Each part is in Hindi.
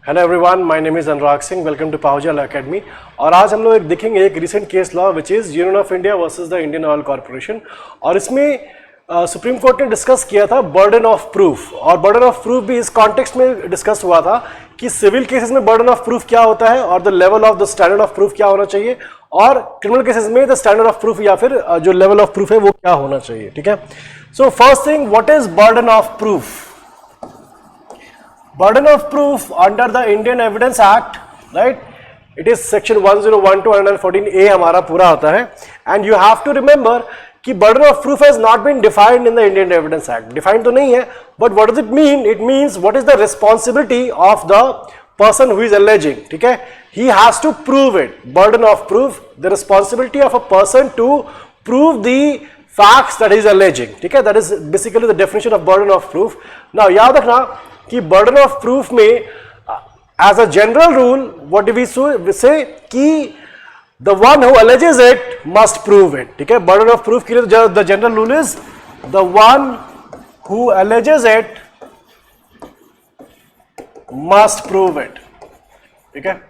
Hello everyone, my name is Anurag Singh. Welcome to Pahuja law academy. और आज हम लोग देखेंगे एक recent case law which is union of India versus the Indian oil corporation. और इसमें सुप्रीम कोर्ट ने डिस्कस किया था बर्डन ऑफ प्रूफ, और बर्डन ऑफ प्रूफ भी इस कॉन्टेक्स्ट में डिस्कस हुआ था कि सिविल केसेस में बर्डन ऑफ प्रूफ क्या होता है और the level of the standard of proof क्या होना चाहिए, और क्रिमिनल केसेस में द स्टैंडर्ड ऑफ प्रूफ या फिर जो लेवल ऑफ प्रूफ है वो क्या होना चाहिए। ठीक है, so first thing, what is burden of proof? Burden of proof under the Indian Evidence Act, right? It is section 1012 and 14A हमारा पूरा होता है, and you have to remember कि burden of proof has not been defined in the Indian Evidence Act. Defined तो नहीं है, but what does it mean? It means what is the responsibility of the person who is alleging. ठीक है, he has to prove it. Burden of proof, the responsibility of a person to prove the facts that he is alleging. ठीक है, that is basically the definition of burden of proof. Now याद रखना कि बर्डन ऑफ प्रूफ में as a general rule what do we say कि the one who alleges it must prove it. ठीक है, बर्डन ऑफ प्रूफ के लिए the general rule is the one who alleges it must prove it. ठीक है,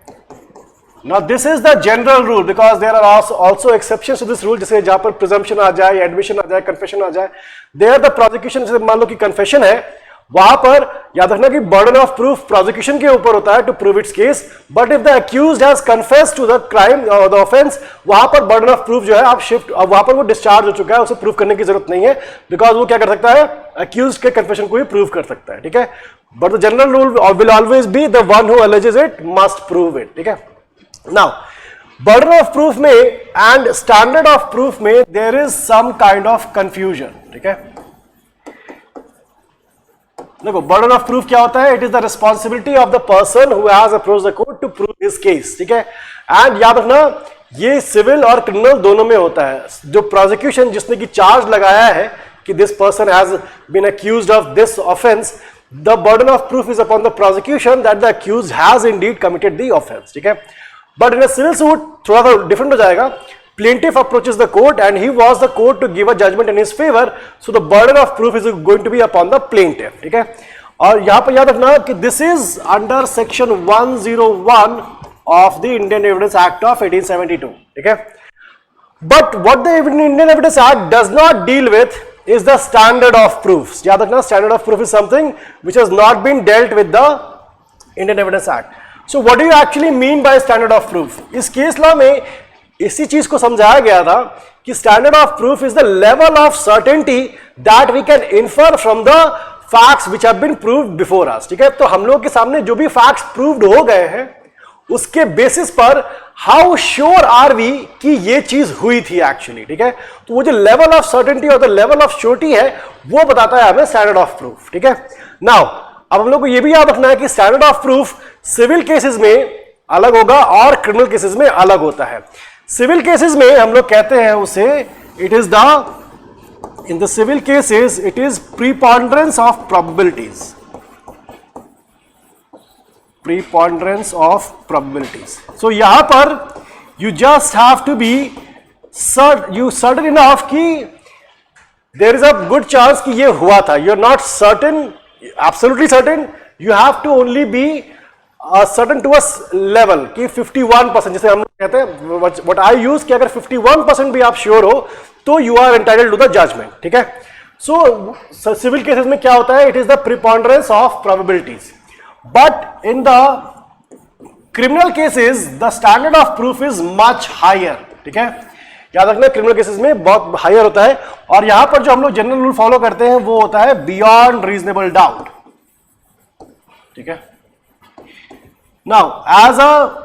now this is the general rule because there are also exceptions to this rule, जैसे जहां पर प्रिजम्पशन आ जाए, एडमिशन आ जाए, कन्फेशन आ जाए, देयर द प्रोसिक्यूशन, जैसे मान लो कि कन्फेशन है, वहां पर याद रखना कि बर्डन ऑफ प्रूफ प्रोसिक्यूशन के ऊपर होता है to prove its case, but if the accused has confessed to the crime और द ऑफेंस, वहां पर बर्डन ऑफ प्रूफ जो है आप शिफ्ट, वहां पर वो डिस्चार्ज हो चुका है, उसे प्रूव करने की जरूरत नहीं है, बिकॉज वो क्या कर सकता है, अक्यूज्ड के कन्फेशन को ही प्रूव कर सकता है। ठीक है, but the general rule will always be the one who alleges it must prove it. ठीक है, नाउ बर्डन ऑफ प्रूफ में एंड स्टैंडर्ड ऑफ प्रूफ में there is some kind of confusion. ठीक है, देखो बर्डन ऑफ प्रूफ क्या होता है? It is the responsibility of the person who has approached the court to prove his case. ठीक है, एंड याद रखना ये सिविल और क्रिमिनल दोनों में होता है। जो प्रोसिक्यूशन जिसने की चार्ज लगाया है कि this person has been accused of this offence, the burden of proof is upon the prosecution that the accused has indeed committed the offence. ठीक है, but in a civil suit थोड़ा सा डिफरेंट हो जाएगा। Plaintiff approaches the court and he wants the court to give a judgment in his favor, so the burden of proof is going to be upon the plaintiff. ठीक है, और यहां पर याद रखना कि this is under section 101 of the Indian Evidence Act of 1872. ठीक है, but what the Indian Evidence Act does not deal with is the standard of proof. याद रखना, standard of proof is something which has not been dealt with the Indian Evidence Act. So what do you actually mean by standard of proof? इस केस लॉ में इसी चीज को समझाया गया था कि standard of proof is the level of certainty that we can infer from the facts which have been proved before us. ठीक है, तो हम लोग के सामने जो भी फैक्ट्स प्रूव्ड हो गए हैं उसके बेसिस पर हाउ श्योर आर वी कि ये चीज हुई थी एक्चुअली। ठीक है, तो वो जो लेवल ऑफ सर्टेनिटी और द लेवल ऑफ श्योरिटी है वो बताता है हमें स्टैंडर्ड ऑफ प्रूफ। ठीक है, नाउ अब हम लोग को ये भी याद रखना है कि standard of proof civil cases में अलग होगा और क्रिमिनल केसेस में अलग होता है। सिविल केसेस में हम लोग कहते हैं उसे it is the in the civil cases it is preponderance of probabilities. Preponderance of probabilities, so यहां पर you just have to be certain enough कि there is a good chance कि ये हुआ था। You are not certain, absolutely certain, you have to only be certain to a level कि 51%, जैसे हम कहते हैं व्हाट आई यूज कि अगर 51% भी आप श्योर हो तो you are entitled to the judgement. ठीक है, सो सिविल केसेस में क्या होता है? It is the preponderance of probabilities, but in the criminal cases the standard of proof is much higher. ठीक है, याद रखना क्रिमिनल केसेस में बहुत हायर होता है, और यहां पर जो हम लोग जनरल रूल फॉलो करते हैं वो होता है बियॉन्ड रीजनेबल डाउट। ठीक है, now as a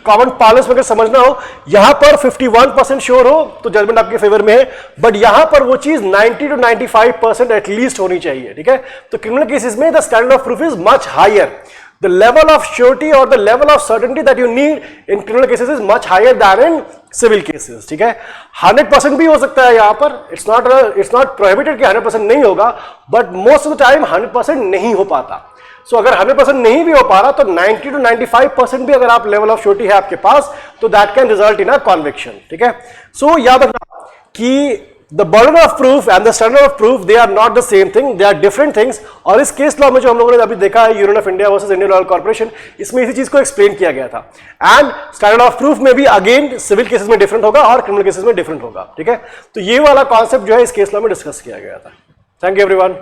common parlance में अगर समझना हो, यहां पर 51% श्योर हो तो जजमेंट आपके फेवर में है, बट यहां पर वो चीज 90 to 95% एटलीस्ट होनी चाहिए। ठीक है, तो क्रिमिनल केसेस में the standard of proof is much higher, the level of surety और the level of certainty that you need in criminal cases is much higher than in civil cases. ठीक है, 100% भी हो सकता है यहां पर, इट्स नॉट प्रोहिबिटेड कि 100% नहीं होगा, but most of the time 100% नहीं हो पाता। सो अगर 100% नहीं भी हो पा रहा तो 90 to 95% भी अगर आप लेवल ऑफ श्योरिटी है आपके पास तो that can result in a conviction. ठीक है, सो याद रखना कि the burden of proof and the standard of proof they are not the same thing, they are different things. और इस केस लॉ में जो हम लोगों ने अभी देखा है union of India versus Indian oil corporation, इसमें इसी चीज को एक्सप्लेन किया गया था। एंड स्टैंडर्ड ऑफ प्रूफ में भी अगेन सिविल केसेस में डिफरेंट होगा और क्रिमिनल केसेस में डिफरेंट होगा, ठीक है। तो ये वाला कॉन्सेप्ट जो है इस केस लॉ में डिस्कस किया गया था। Thank you everyone.